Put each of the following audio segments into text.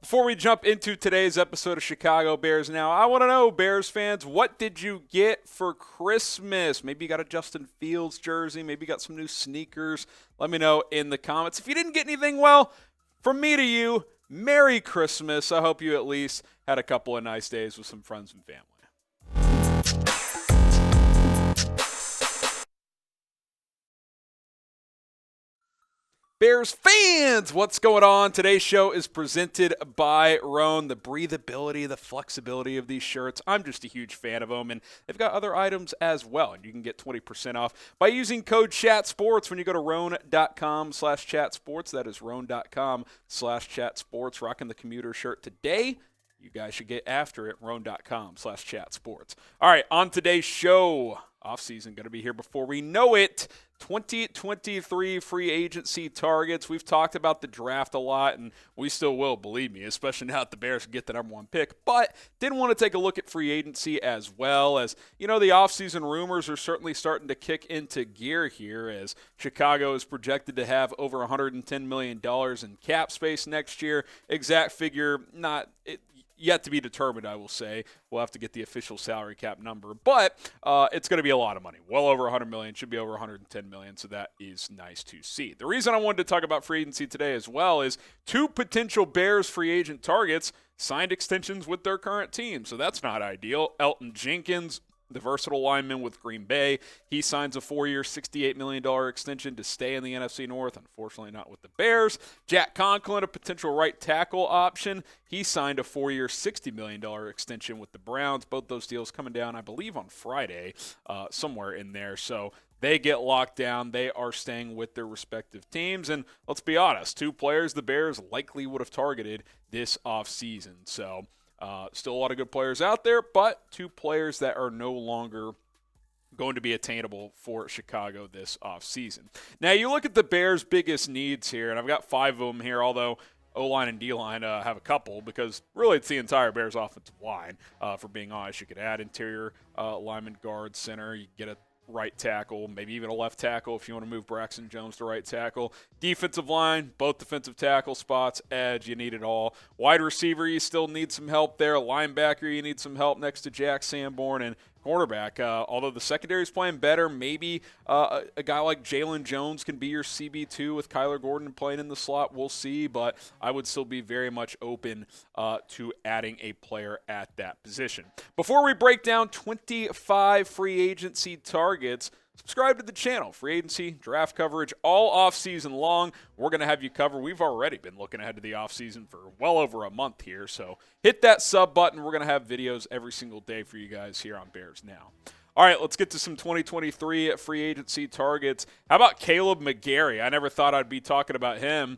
Before we jump into today's episode of Chicago Bears Now, I want to know, Bears fans, what did you get for Christmas? Maybe you got a Justin Fields jersey. Maybe you got some new sneakers. Let me know in the comments. If you didn't get anything, well, from me to you, Merry Christmas. I hope you at least had a couple of nice days with some friends and family. Bears fans, what's going on? Today's show is presented by Roan. The breathability, the flexibility of these shirts, I'm just a huge fan of them, and they've got other items as well. And you can get 20% off by using code CHATSPORTS when you go to roan.com/chatsports. That is roan.com/chatsports. Rocking the commuter shirt today. You guys should get after it, roan.com/chatsports. All right, on today's show, offseason going to be here before we know it. 2023 free agency targets. We've talked about the draft a lot, and we still will, believe me, especially now that the Bears get the number one pick. But didn't want to take a look at free agency as well, as, you know, the offseason rumors are certainly starting to kick into gear here, as Chicago is projected to have over $110 million in cap space next year. Exact figure, yet to be determined, I will say. We'll have to get the official salary cap number, but it's going to be a lot of money. Well over $100 million, should be over $110 million, so that is nice to see. The reason I wanted to talk about free agency today as well is two potential Bears free agent targets signed extensions with their current team, so that's not ideal. Elgton Jenkins, the versatile lineman with Green Bay, he signs a 4-year, $68 million extension to stay in the NFC North, unfortunately not with the Bears. Jack Conklin, a potential right tackle option, he signed a 4-year, $60 million extension with the Browns. Both those deals coming down, I believe, on Friday, somewhere in there. So they get locked down. They are staying with their respective teams. And let's be honest, two players the Bears likely would have targeted this offseason. So still a lot of good players out there, but two players that are no longer going to be attainable for Chicago this offseason. Now, you look at the Bears' biggest needs here, and I've got 5 of them here, although O-line and D-line have a couple, because really it's the entire Bears offensive line, for being honest. You could add interior lineman, guard, center. You get a right tackle, maybe even a left tackle if you want to move Braxton Jones to right tackle. Defensive line, both defensive tackle spots, edge, you need it all. Wide receiver, you still need some help there. Linebacker, you need some help next to Jack Sanborn. And cornerback, although the secondary is playing better, maybe a guy like Jalen Jones can be your CB2 with Kyler Gordon playing in the slot. We'll see, but I would still be very much open to adding a player at that position. Before we break down 25 free agency targets, subscribe to the channel. Free agency, draft coverage, all off-season long. We're going to have you covered. We've already been looking ahead to the off-season for well over a month here, so hit that sub button. We're going to have videos every single day for you guys here on Bears Now. All right, let's get to some 2023 free agency targets. How about Kaleb McGary? I never thought I'd be talking about him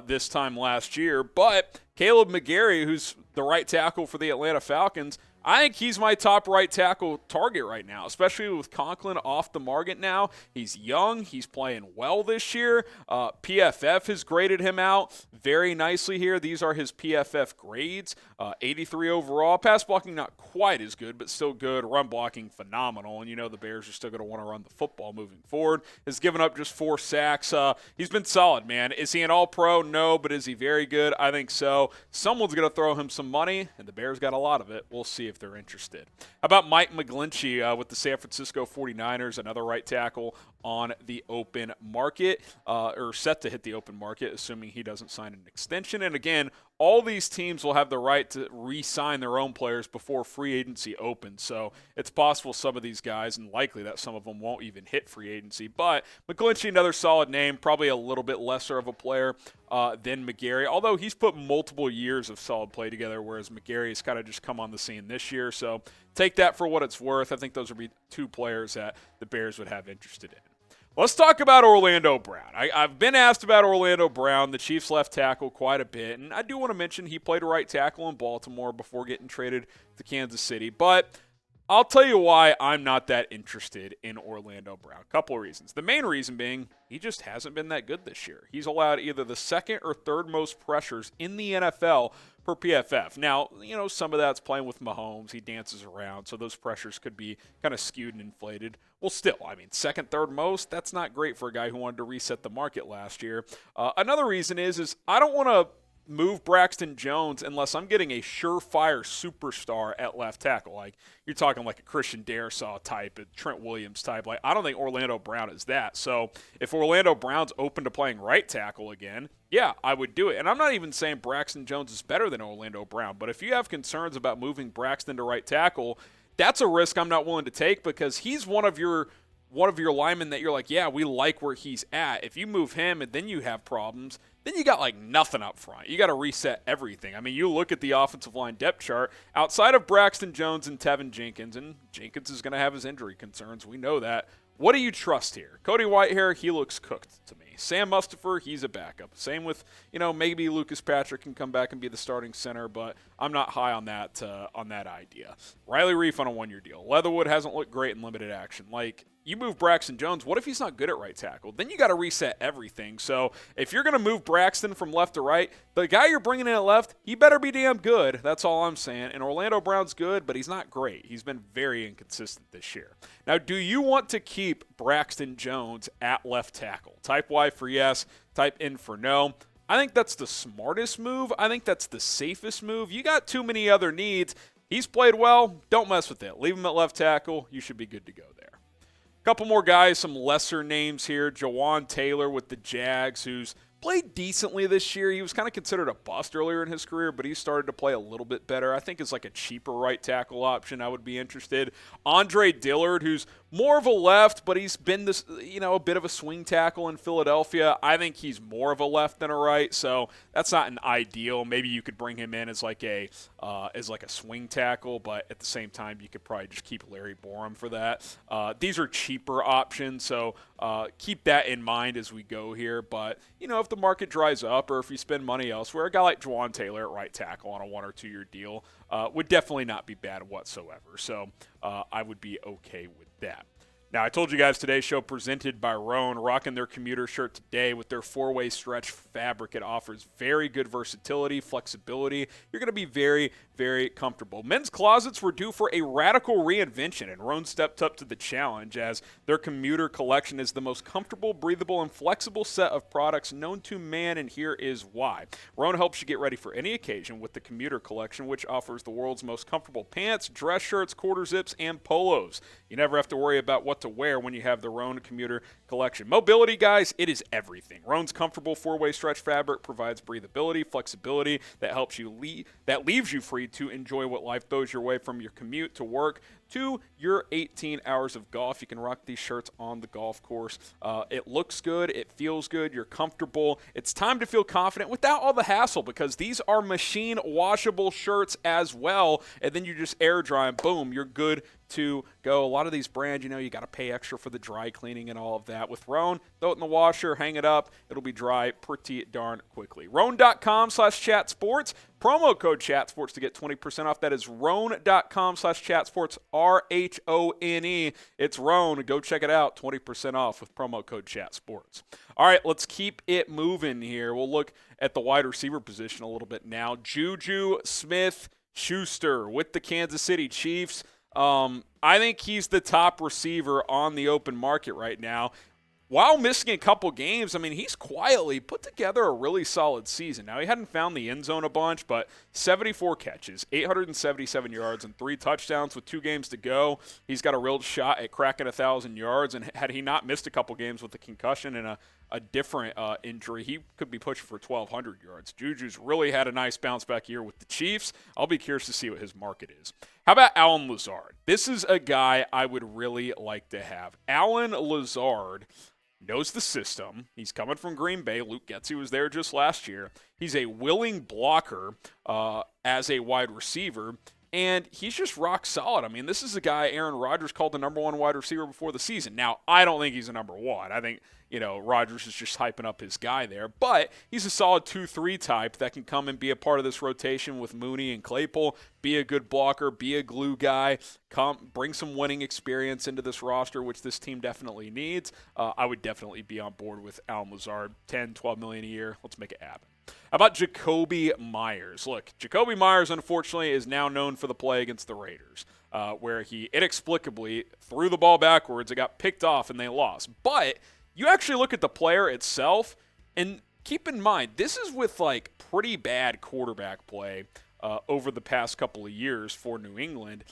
this time last year, but Kaleb McGary, who's the right tackle for the Atlanta Falcons, I think he's my top right tackle target right now, especially with Conklin off the market now. He's young. He's playing well this year. PFF has graded him out very nicely here. These are his PFF grades. 83 overall. Pass blocking not quite as good, but still good. Run blocking phenomenal. And you know the Bears are still going to want to run the football moving forward. Has given up just 4 sacks. He's been solid, man. Is he an all-pro? No, but is he very good? I think so. Someone's going to throw him some money, and the Bears got a lot of it. We'll see if they're interested. How about Mike McGlinchey with the San Francisco 49ers, another right tackle on the open market, or set to hit the open market, assuming he doesn't sign an extension. And again, all these teams will have the right to re-sign their own players before free agency opens. So it's possible some of these guys, and likely that some of them won't even hit free agency. But McGlinchey, another solid name, probably a little bit lesser of a player than McGary, although he's put multiple years of solid play together, whereas McGary has kind of just come on the scene this year. So take that for what it's worth. I think those would be two players that the Bears would have interested in. Let's talk about Orlando Brown. I've been asked about Orlando Brown, the Chiefs left tackle, quite a bit, and I do want to mention he played right tackle in Baltimore before getting traded to Kansas City, but I'll tell you why I'm not that interested in Orlando Brown. A couple of reasons. The main reason being he just hasn't been that good this year. He's allowed either the second or third most pressures in the NFL per PFF. Now, you know, some of that's playing with Mahomes. He dances around, so those pressures could be kind of skewed and inflated. Well, still, I mean, second, third most, that's not great for a guy who wanted to reset the market last year. Another reason is I don't want to move Braxton Jones unless I'm getting a surefire superstar at left tackle. Like, you're talking like a Christian Darrisaw type, a Trent Williams type. Like, I don't think Orlando Brown is that. So if Orlando Brown's open to playing right tackle again, yeah, I would do it. And I'm not even saying Braxton Jones is better than Orlando Brown, but if you have concerns about moving Braxton to right tackle, that's a risk I'm not willing to take, because he's one of your linemen that you're like, yeah, we like where he's at. If you move him and then you have problems, then you got like nothing up front. You got to reset everything. I mean, you look at the offensive line depth chart, outside of Braxton Jones and Tevin Jenkins, and Jenkins is going to have his injury concerns. We know that. What do you trust here? Cody Whitehair, he looks cooked to me. Sam Mustipher, he's a backup. Same with, maybe Lucas Patrick can come back and be the starting center, but I'm not high on that idea. Riley Reif on a 1-year deal. Leatherwood hasn't looked great in limited action. Like, you move Braxton Jones, what if he's not good at right tackle? Then you got to reset everything. So if you're going to move Braxton from left to right, the guy you're bringing in at left, he better be damn good. That's all I'm saying. And Orlando Brown's good, but he's not great. He's been very inconsistent this year. Now, do you want to keep Braxton Jones at left tackle? Type Y for yes, type N for no. I think that's the smartest move. I think that's the safest move. You got too many other needs. He's played well. Don't mess with it. Leave him at left tackle. You should be good to go there. Couple more guys, some lesser names here. Jawaan Taylor with the Jags, who's played decently this year. He was kind of considered a bust earlier in his career, but he started to play a little bit better. I think it's like a cheaper right tackle option. I would be interested. Andre Dillard, who's more of a left, but he's been this, a bit of a swing tackle in Philadelphia. I think he's more of a left than a right, so that's not an ideal. Maybe you could bring him in as like a swing tackle, but at the same time, you could probably just keep Larry Borum for that. These are cheaper options, so keep that in mind as we go here. But if the market dries up or if you spend money elsewhere, a guy like Jawaan Taylor at right tackle on a 1 or 2 year deal would definitely not be bad whatsoever. So I would be okay with that. Now, I told you guys today's show presented by Roan, rocking their commuter shirt today with their 4-way stretch fabric. It offers very good versatility, flexibility. You're going to be very, very comfortable. Men's closets were due for a radical reinvention, and Roan stepped up to the challenge as their commuter collection is the most comfortable, breathable, and flexible set of products known to man, and here is why. Roan helps you get ready for any occasion with the commuter collection, which offers the world's most comfortable pants, dress shirts, quarter zips, and polos. You never have to worry about what to wear when you have the Roan commuter collection. Mobility, guys, it is everything. Roan's comfortable 4-way stretch fabric provides breathability, flexibility that helps you that leaves you free to enjoy what life throws your way, from your commute to work to your 18 hours of golf. You can rock these shirts on the golf course. It looks good. It feels good. You're comfortable. It's time to feel confident without all the hassle, because these are machine washable shirts as well. And then you just air dry and boom, you're good to go. A lot of these brands, you got to pay extra for the dry cleaning and all of that. With Roan, throw it in the washer, hang it up. It'll be dry pretty darn quickly. Roan.com/chatsports. Promo code chatsports to get 20% off. That is Roan.com/chatsports. RHONE. It's Roan. Go check it out. 20% off with promo code chatsports. All right, let's keep it moving here. We'll look at the wide receiver position a little bit now. JuJu Smith-Schuster with the Kansas City Chiefs. I think he's the top receiver on the open market right now. While missing a couple games, he's quietly put together a really solid season. Now, he hadn't found the end zone a bunch, but 74 catches, 877 yards, and 3 touchdowns with 2 games to go. He's got a real shot at cracking 1,000 yards, and had he not missed a couple games with a concussion and a different injury, he could be pushing for 1,200 yards. Juju's really had a nice bounce-back year with the Chiefs. I'll be curious to see what his market is. How about Allen Lazard? This is a guy I would really like to have. Allen Lazard knows the system. He's coming from Green Bay. Luke Getsy was there just last year. He's a willing blocker as a wide receiver, and he's just rock solid. This is a guy Aaron Rodgers called the number 1 wide receiver before the season. Now, I don't think he's a number 1. I think, Rodgers is just hyping up his guy there. But he's a solid 2-3 type that can come and be a part of this rotation with Mooney and Claypool, be a good blocker, be a glue guy, bring some winning experience into this roster, which this team definitely needs. I would definitely be on board with Allen Lazard. $10, $12 million a year. Let's make it happen. How about Jakobi Meyers? Look, Jakobi Meyers, unfortunately, is now known for the play against the Raiders, where he inexplicably threw the ball backwards. It got picked off, and they lost. But you actually look at the player itself, and keep in mind, this is with like pretty bad quarterback play over the past couple of years for New England.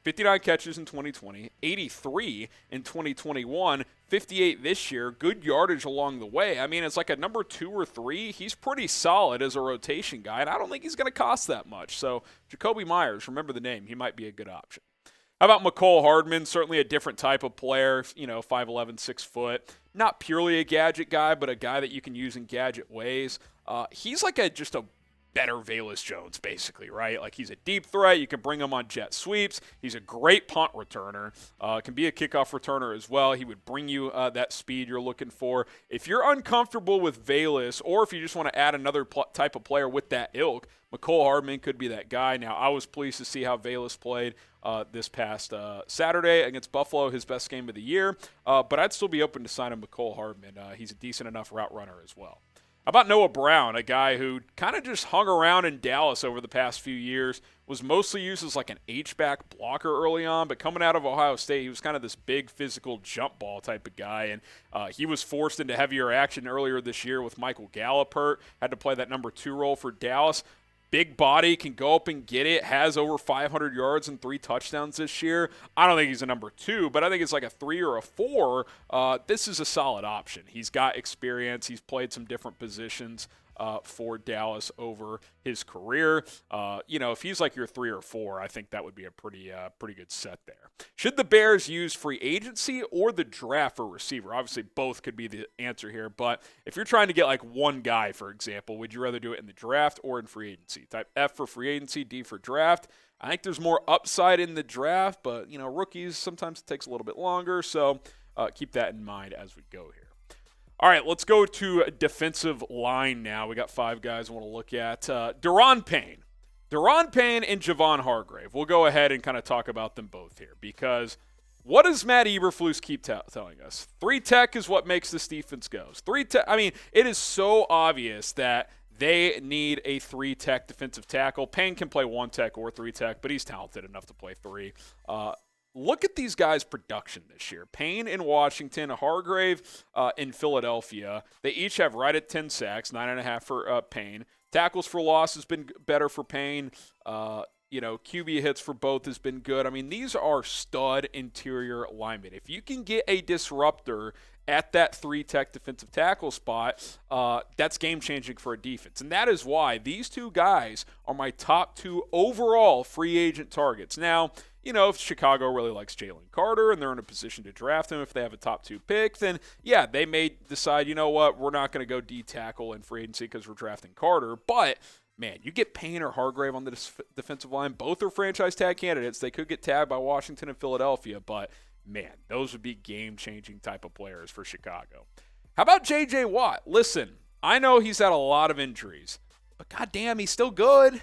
59 catches in 2020, 83 in 2021, 58 this year. Good yardage along the way. I mean, it's like a number 2 or 3. He's pretty solid as a rotation guy, and I don't think he's going to cost that much. So Jakobi Meyers, remember the name. He might be a good option. How about Mecole Hardman? Certainly a different type of player, 5'11", 6 foot. Not purely a gadget guy, but a guy that you can use in gadget ways. He's like just a better Velus Jones, basically, right? Like, he's a deep threat. You can bring him on jet sweeps. He's a great punt returner. Can be a kickoff returner as well. He would bring you that speed you're looking for. If you're uncomfortable with Velus, or if you just want to add another type of player with that ilk, Mecole Hardman could be that guy. Now, I was pleased to see how Velus played this past Saturday against Buffalo, his best game of the year. But I'd still be open to signing Mecole Hardman. He's a decent enough route runner as well. How about Noah Brown, a guy who kind of just hung around in Dallas over the past few years, was mostly used as like an H-back blocker early on, but coming out of Ohio State, he was kind of this big physical jump ball type of guy, and he was forced into heavier action earlier this year with Michael Gallup hurt, had to play that number 2 role for Dallas. Big body, can go up and get it, has over 500 yards and 3 touchdowns this year. I don't think he's a number 2, but I think it's like a 3 or a 4. This is a solid option. He's got experience. He's played some different positions for Dallas over his career. If he's like your 3 or 4, I think that would be a pretty good set there. Should the Bears use free agency or the draft for receiver? Obviously, both could be the answer here, but if you're trying to get like one guy, for example, would you rather do it in the draft or in free agency? Type F for free agency, D for draft. I think there's more upside in the draft, but, rookies, sometimes it takes a little bit longer, so keep that in mind as we go here. All right, let's go to defensive line now. We got 5 guys I want to look at. Daron Payne. Daron Payne and Javon Hargrave. We'll go ahead and kind of talk about them both here, because what does Matt Eberflus keep telling us? 3 tech is what makes this defense go. 3 tech. I mean, it is so obvious that they need a 3 tech defensive tackle. Payne can play 1 tech or 3 tech, but he's talented enough to play 3. Look at these guys' production this year. Payne in Washington, Hargrave in Philadelphia. They each have right at 10 sacks, 9.5 for Payne. Tackles for loss has been better for Payne. QB hits for both has been good. I mean, these are stud interior linemen. If you can get a disruptor at that 3 tech defensive tackle spot, that's game-changing for a defense. And that is why these 2 guys are my top 2 overall free agent targets. Now, if Chicago really likes Jalen Carter and they're in a position to draft him, if they have a top 2 pick, then, yeah, they may decide, we're not going to go D-tackle in free agency because we're drafting Carter. But, man, you get Payne or Hargrave on the defensive line. Both are franchise tag candidates. They could get tagged by Washington and Philadelphia, but, man, those would be game-changing type of players for Chicago. How about J.J. Watt? Listen, I know he's had a lot of injuries, but goddamn, he's still good.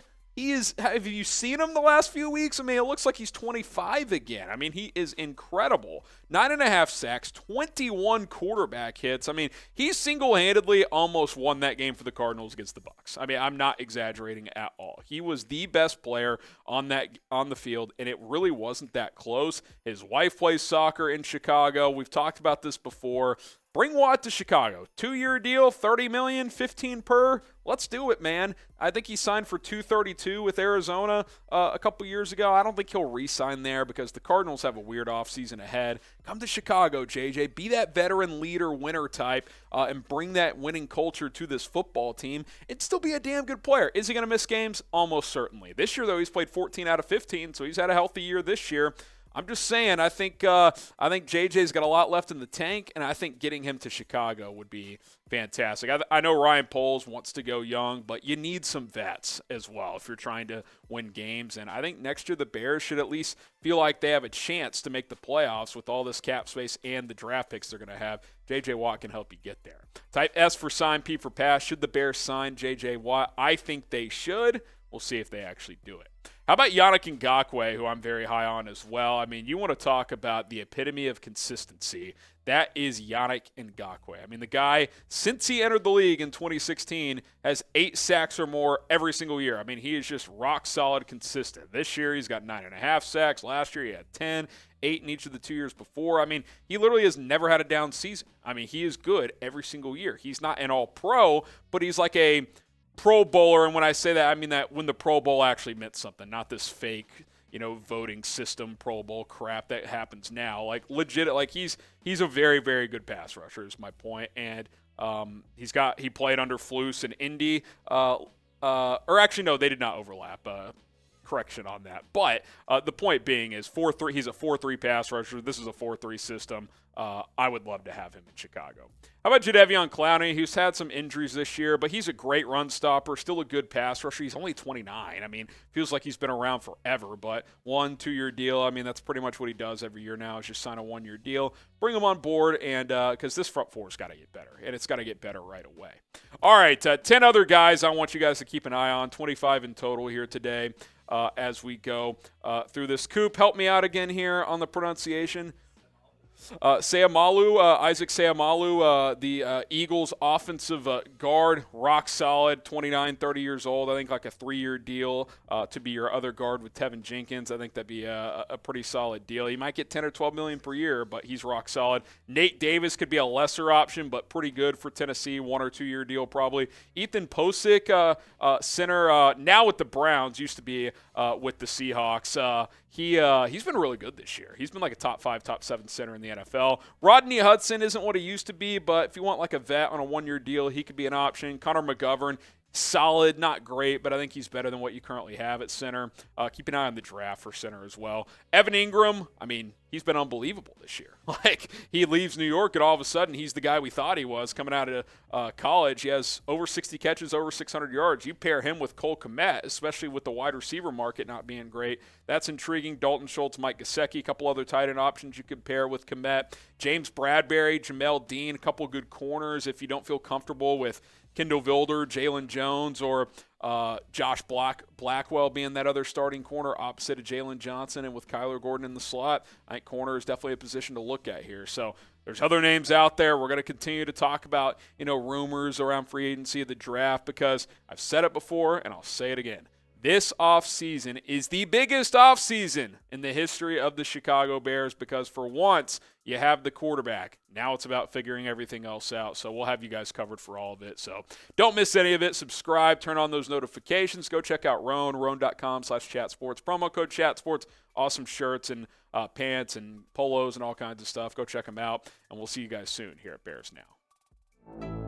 Have you seen him the last few weeks? I mean, it looks like he's 25 again. I mean, he is incredible. 9.5 sacks, 21 quarterback hits. I mean, he single-handedly almost won that game for the Cardinals against the Bucs. I mean, I'm not exaggerating at all. He was the best player on the field, and it really wasn't that close. His wife plays soccer in Chicago. We've talked about this before. Bring Watt to Chicago. 2-year deal, $30 million, $15 per. Let's do it, man. I think he signed for $232 with Arizona a couple years ago. I don't think he'll re-sign there because the Cardinals have a weird offseason ahead. Come to Chicago, JJ. Be that veteran leader, winner type, and bring that winning culture to this football team. It'd still be a damn good player. Is he going to miss games? Almost certainly. This year, though, he's played 14 out of 15, so he's had a healthy year this year. I'm just saying, I think JJ's got a lot left in the tank, and I think getting him to Chicago would be fantastic. I know Ryan Poles wants to go young, but you need some vets as well if you're trying to win games. And I think next year the Bears should at least feel like they have a chance to make the playoffs with all this cap space and the draft picks they're going to have. J.J. Watt can help you get there. Type S for sign, P for pass. Should the Bears sign J.J. Watt? I think they should. We'll see if they actually do it. How about Yannick Ngakoue, who I'm very high on as well? I mean, you want to talk about the epitome of consistency. That is Yannick Ngakoue. I mean, the guy, since he entered the league in 2016, has 8 sacks or more every single year. I mean, he is just rock solid consistent. This year, he's got 9.5 sacks. Last year, he had 10, 8 in each of the 2 years before. I mean, he literally has never had a down season. I mean, he is good every single year. He's not an all-pro, but he's like a Pro Bowler, and when I say that, I mean that when the Pro Bowl actually meant something, not this fake, voting system Pro Bowl crap that happens now. Like legit, like he's a very, very good pass rusher is my point, and he played under Flus in Indy, or actually no, they did not overlap. Correction on that, but the point being is 4-3. He's a 4-3 pass rusher. This is a 4-3 system. I would love to have him in Chicago. How about Jadeveon Clowney, who's had some injuries this year, but he's a great run stopper, still a good pass rusher. He's only 29. I mean, feels like he's been around forever, but 1-2 year deal. I mean, that's pretty much what he does every year now is just sign a 1-year deal, bring him on board, and because this front four's got to get better, and it's got to get better right away. All right, 10 other guys I want you guys to keep an eye on, 25 in total here today as we go through this. Coop, help me out again here on the pronunciation. Seumalo, Isaac Seumalo, the Eagles offensive guard, rock solid, 29, 30 years old. I think like a 3-year deal to be your other guard with Tevin Jenkins. I think that'd be a pretty solid deal. He might get 10 or 12 million per year, but he's rock solid. Nate Davis could be a lesser option, but pretty good for Tennessee, 1 or 2 year deal probably. Ethan Pocic, center, now with the Browns, used to be with the Seahawks. He's been really good this year. He's been like a top 5, top 7 center in the NFL. Rodney Hudson isn't what he used to be, but if you want like a vet on a 1-year deal, he could be an option. Connor McGovern, solid, not great, but I think he's better than what you currently have at center. Keep an eye on the draft for center as well. Evan Engram, I mean, he's been unbelievable this year. Like, he leaves New York, and all of a sudden, he's the guy we thought he was coming out of college. He has over 60 catches, over 600 yards. You pair him with Cole Kmet, especially with the wide receiver market not being great. That's intriguing. Dalton Schultz, Mike Gesicki, a couple other tight end options you could pair with Kmet. James Bradberry, Jamel Dean, a couple good corners if you don't feel comfortable with Kendall Vilder, Jalen Jones, or Josh Blackwell being that other starting corner opposite of Jalen Johnson, and with Kyler Gordon in the slot, I think corner is definitely a position to look at here. So there's other names out there. We're going to continue to talk about, rumors around free agency of the draft because I've said it before and I'll say it again. This offseason is the biggest offseason in the history of the Chicago Bears because for once you have the quarterback. Now it's about figuring everything else out. So we'll have you guys covered for all of it. So don't miss any of it. Subscribe. Turn on those notifications. Go check out roan.com/chatsports. Promo code chatsports. Awesome shirts and pants and polos and all kinds of stuff. Go check them out. And we'll see you guys soon here at Bears Now.